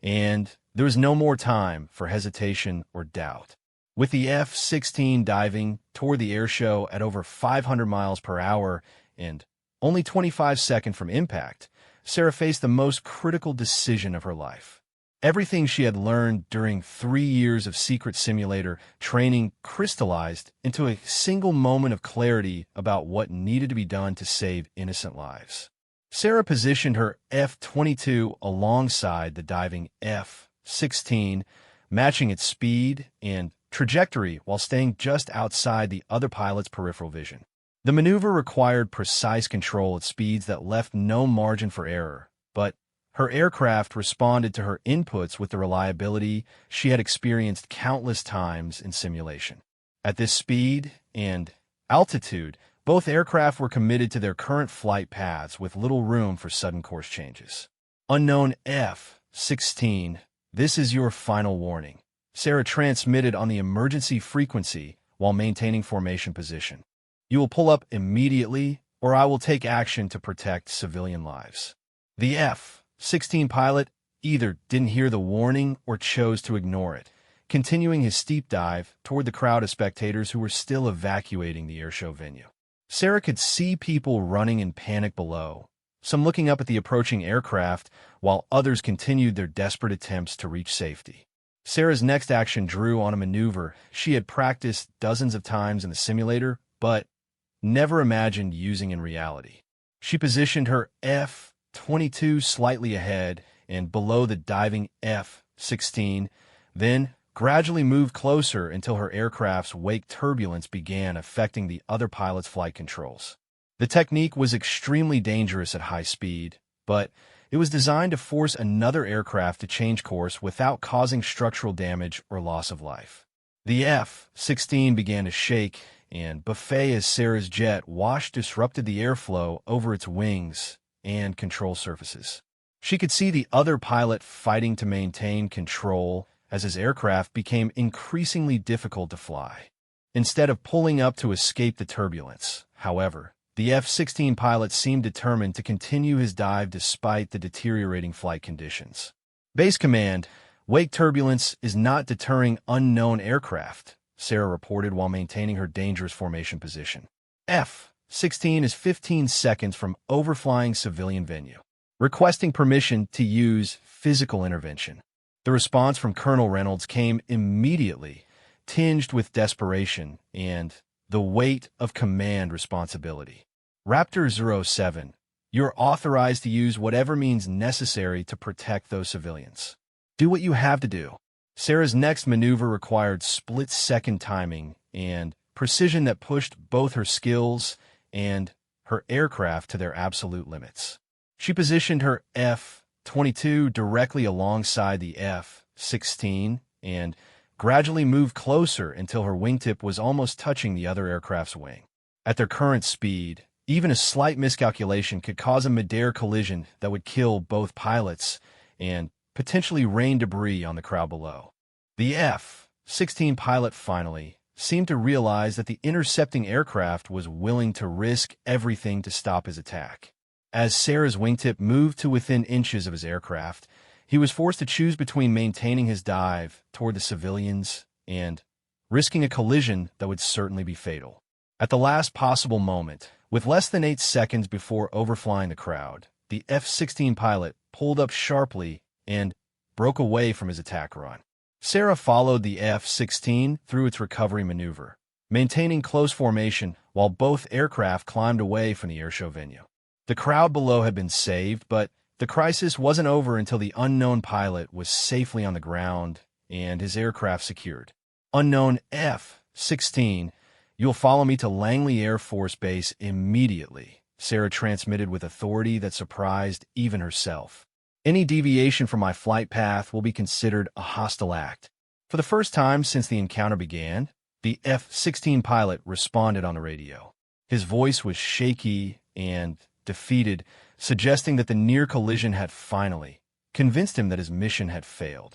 and there was no more time for hesitation or doubt. With the F-16 diving toward the airshow at over 500 miles per hour and only 25 seconds from impact, Sarah faced the most critical decision of her life. Everything she had learned during 3 years of secret simulator training crystallized into a single moment of clarity about what needed to be done to save innocent lives. Sarah positioned her F-22 alongside the diving F-16, matching its speed and trajectory while staying just outside the other pilot's peripheral vision. The maneuver required precise control at speeds that left no margin for error, but her aircraft responded to her inputs with the reliability she had experienced countless times in simulation. At this speed and altitude, both aircraft were committed to their current flight paths with little room for sudden course changes. Unknown F-16, this is your final warning, Sarah transmitted on the emergency frequency while maintaining formation position. You will pull up immediately, or I will take action to protect civilian lives. The F-16 pilot either didn't hear the warning or chose to ignore it, continuing his steep dive toward the crowd of spectators who were still evacuating the airshow venue. Sarah could see people running in panic below, some looking up at the approaching aircraft, while others continued their desperate attempts to reach safety. Sarah's next action drew on a maneuver she had practiced dozens of times in the simulator, but never imagined using in reality. She positioned her F-22 slightly ahead and below the diving F-16, then gradually moved closer until her aircraft's wake turbulence began affecting the other pilot's flight controls. The technique was extremely dangerous at high speed, but it was designed to force another aircraft to change course without causing structural damage or loss of life. The F-16 began to shake and buffet as Sarah's jet wash disrupted the airflow over its wings and control surfaces. She could see the other pilot fighting to maintain control as his aircraft became increasingly difficult to fly. Instead of pulling up to escape the turbulence, however, the F-16 pilot seemed determined to continue his dive despite the deteriorating flight conditions. Base Command, wake turbulence is not deterring unknown aircraft, Sarah reported while maintaining her dangerous formation position. F-16 is 15 seconds from overflying civilian venue, requesting permission to use physical intervention. The response from Colonel Reynolds came immediately, tinged with desperation and the weight of command responsibility. Raptor 07, you're authorized to use whatever means necessary to protect those civilians. Do what you have to do. Sarah's next maneuver required split-second timing and precision that pushed both her skills and her aircraft to their absolute limits. She positioned her F-22 directly alongside the F-16 and gradually moved closer until her wingtip was almost touching the other aircraft's wing. At their current speed, even a slight miscalculation could cause a mid-air collision that would kill both pilots and potentially rain debris on the crowd below. The F-16 pilot finally seemed to realize that the intercepting aircraft was willing to risk everything to stop his attack. As Sarah's wingtip moved to within inches of his aircraft, he was forced to choose between maintaining his dive toward the civilians and risking a collision that would certainly be fatal. At the last possible moment, with less than 8 seconds before overflying the crowd, the F-16 pilot pulled up sharply and broke away from his attack run. Sarah followed the F-16 through its recovery maneuver, maintaining close formation while both aircraft climbed away from the airshow venue. The crowd below had been saved, but the crisis wasn't over until the unknown pilot was safely on the ground and his aircraft secured. Unknown F-16, you'll follow me to Langley Air Force Base immediately, Sarah transmitted with authority that surprised even herself. Any deviation from my flight path will be considered a hostile act. For the first time since the encounter began, the F-16 pilot responded on the radio. His voice was shaky and defeated, suggesting that the near collision had finally convinced him that his mission had failed.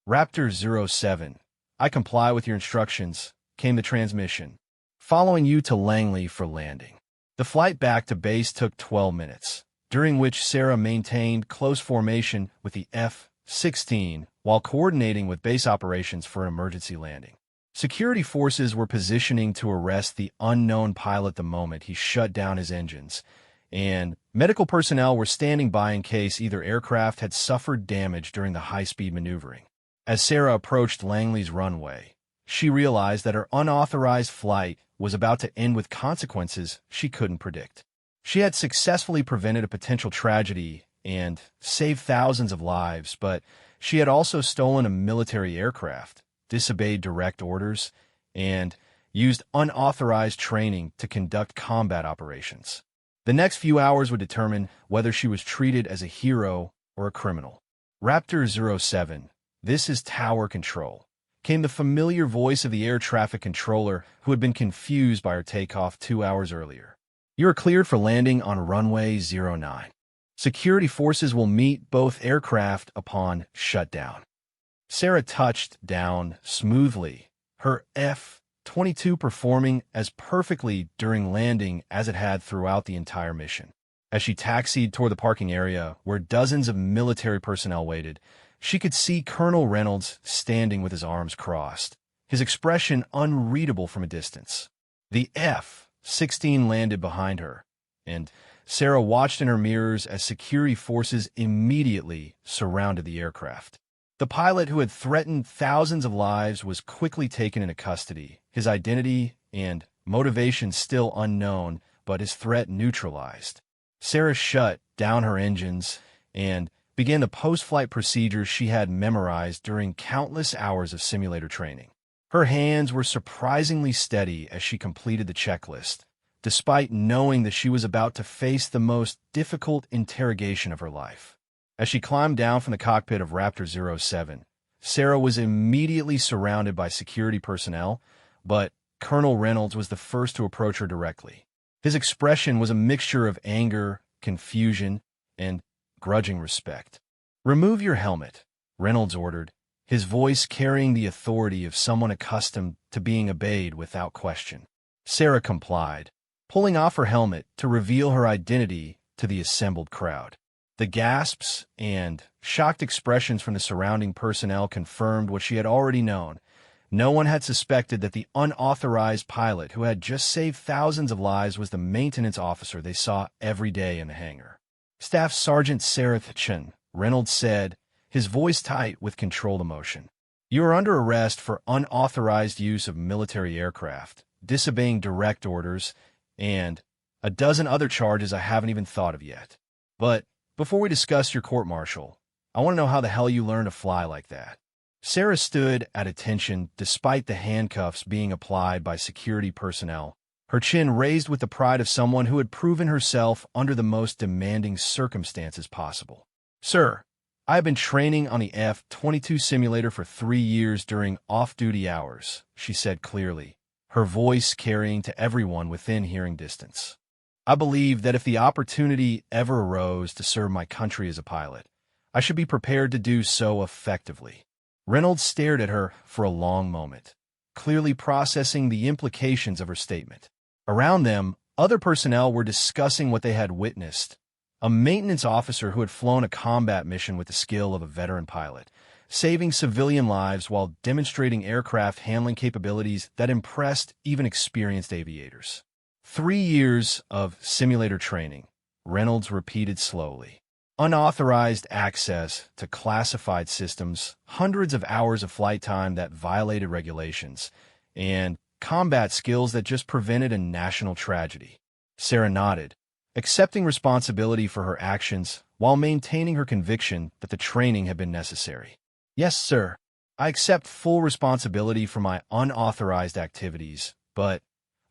Raptor 07, I comply with your instructions, came the transmission, following you to Langley for landing. The flight back to base took 12 minutes, during which Sarah maintained close formation with the F-16 while coordinating with base operations for an emergency landing. Security forces were positioning to arrest the unknown pilot the moment he shut down his engines, and medical personnel were standing by in case either aircraft had suffered damage during the high-speed maneuvering. As Sarah approached Langley's runway, she realized that her unauthorized flight was about to end with consequences she couldn't predict. She had successfully prevented a potential tragedy and saved thousands of lives, but she had also stolen a military aircraft, disobeyed direct orders, and used unauthorized training to conduct combat operations. The next few hours would determine whether she was treated as a hero or a criminal. Raptor 07, this is tower control, came the familiar voice of the air traffic controller who had been confused by her takeoff 2 hours earlier. You are cleared for landing on runway 09. Security forces will meet both aircraft upon shutdown. Sarah touched down smoothly, her F-22 performing as perfectly during landing as it had throughout the entire mission. As she taxied toward the parking area where dozens of military personnel waited, she could see Colonel Reynolds standing with his arms crossed, his expression unreadable from a distance. The F-16 landed behind her, and Sarah watched in her mirrors as security forces immediately surrounded the aircraft. The pilot who had threatened thousands of lives was quickly taken into custody, his identity and motivation still unknown, but his threat neutralized. Sarah shut down her engines and began the post-flight procedures she had memorized during countless hours of simulator training. Her hands were surprisingly steady as she completed the checklist, despite knowing that she was about to face the most difficult interrogation of her life. As she climbed down from the cockpit of Raptor 07, Sarah was immediately surrounded by security personnel, but Colonel Reynolds was the first to approach her directly. His expression was a mixture of anger, confusion, and grudging respect. "Remove your helmet," Reynolds ordered, his voice carrying the authority of someone accustomed to being obeyed without question. Sarah complied, pulling off her helmet to reveal her identity to the assembled crowd. The gasps and shocked expressions from the surrounding personnel confirmed what she had already known. No one had suspected that the unauthorized pilot who had just saved thousands of lives was the maintenance officer they saw every day in the hangar. Staff Sergeant Sarah Chen, Reynolds said, his voice tight with controlled emotion. "You are under arrest for unauthorized use of military aircraft, disobeying direct orders, and a dozen other charges I haven't even thought of yet. But before we discuss your court-martial, I want to know how the hell you learned to fly like that." Sarah stood at attention despite the handcuffs being applied by security personnel, her chin raised with the pride of someone who had proven herself under the most demanding circumstances possible. "Sir, I have been training on the F-22 simulator for 3 years during off-duty hours," she said clearly, her voice carrying to everyone within hearing distance. "I believe that if the opportunity ever arose to serve my country as a pilot, I should be prepared to do so effectively." Reynolds stared at her for a long moment, clearly processing the implications of her statement. Around them, other personnel were discussing what they had witnessed. A maintenance officer who had flown a combat mission with the skill of a veteran pilot, saving civilian lives while demonstrating aircraft handling capabilities that impressed even experienced aviators. 3 years of simulator training, Reynolds repeated slowly. Unauthorized access to classified systems, hundreds of hours of flight time that violated regulations, and combat skills that just prevented a national tragedy. Sarah nodded, accepting responsibility for her actions while maintaining her conviction that the training had been necessary. "Yes, sir. I accept full responsibility for my unauthorized activities, but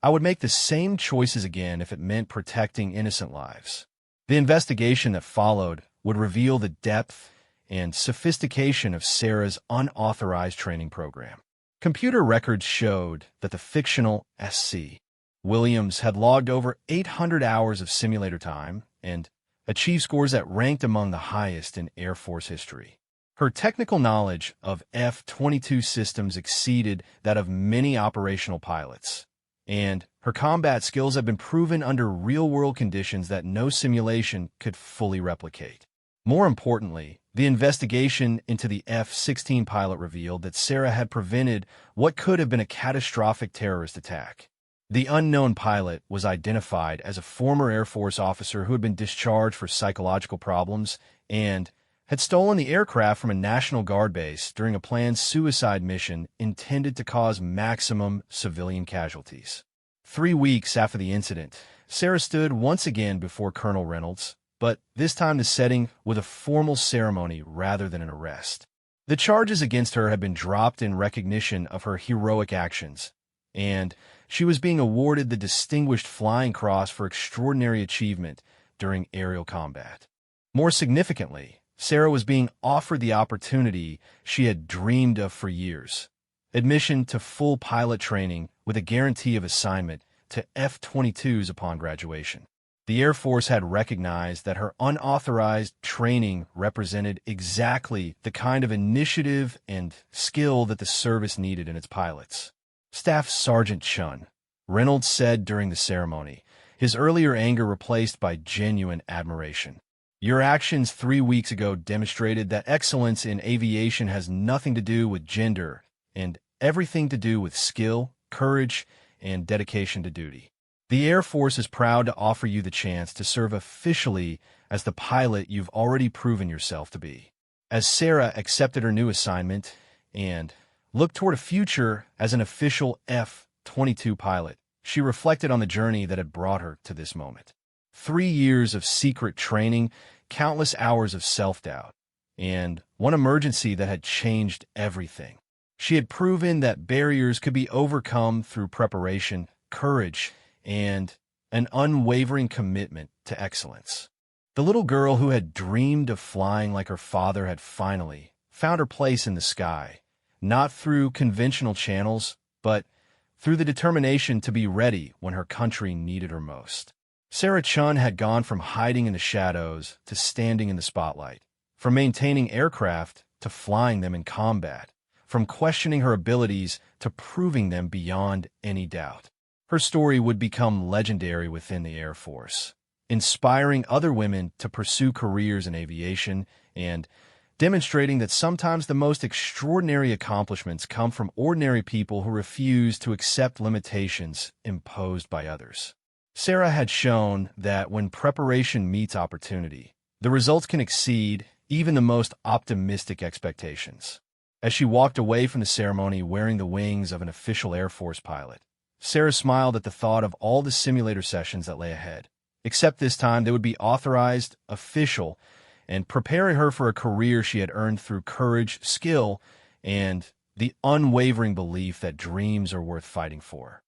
I would make the same choices again if it meant protecting innocent lives." The investigation that followed would reveal the depth and sophistication of Sarah's unauthorized training program. Computer records showed that the fictional SC Williams had logged over 800 hours of simulator time and achieved scores that ranked among the highest in Air Force history. Her technical knowledge of F-22 systems exceeded that of many operational pilots, and Her combat skills have been proven under real-world conditions that no simulation could fully replicate. More importantly, the investigation into the F-16 pilot revealed that Sarah had prevented what could have been a catastrophic terrorist attack. The unknown pilot was identified as a former Air Force officer who had been discharged for psychological problems and had stolen the aircraft from a National Guard base during a planned suicide mission intended to cause maximum civilian casualties. 3 weeks after the incident, Sarah stood once again before Colonel Reynolds, but this time the setting with a formal ceremony rather than an arrest. The charges against her had been dropped in recognition of her heroic actions, and she was being awarded the Distinguished Flying Cross for extraordinary achievement during aerial combat. More significantly, Sarah was being offered the opportunity she had dreamed of for years: admission to full pilot training with a guarantee of assignment to F-22s upon graduation. The Air Force had recognized that her unauthorized training represented exactly the kind of initiative and skill that the service needed in its pilots. Staff Sergeant Chun, Reynolds said during the ceremony, his earlier anger replaced by genuine admiration. Your actions 3 weeks ago demonstrated that excellence in aviation has nothing to do with gender and everything to do with skill, courage, and dedication to duty. The Air Force is proud to offer you the chance to serve officially as the pilot you've already proven yourself to be. As Sarah accepted her new assignment and looked toward a future as an official F-22 pilot, she reflected on the journey that had brought her to this moment. 3 years of secret training, countless hours of self-doubt, and one emergency that had changed everything. She had proven that barriers could be overcome through preparation, courage, and an unwavering commitment to excellence. The little girl who had dreamed of flying like her father had finally found her place in the sky, not through conventional channels, but through the determination to be ready when her country needed her most. Sarah Chun had gone from hiding in the shadows to standing in the spotlight, from maintaining aircraft to flying them in combat, from questioning her abilities to proving them beyond any doubt. Her story would become legendary within the Air Force, inspiring other women to pursue careers in aviation and demonstrating that sometimes the most extraordinary accomplishments come from ordinary people who refuse to accept limitations imposed by others. Sarah had shown that when preparation meets opportunity, the results can exceed even the most optimistic expectations. As she walked away from the ceremony wearing the wings of an official Air Force pilot, Sarah smiled at the thought of all the simulator sessions that lay ahead, except this time they would be authorized, official, and preparing her for a career she had earned through courage, skill, and the unwavering belief that dreams are worth fighting for.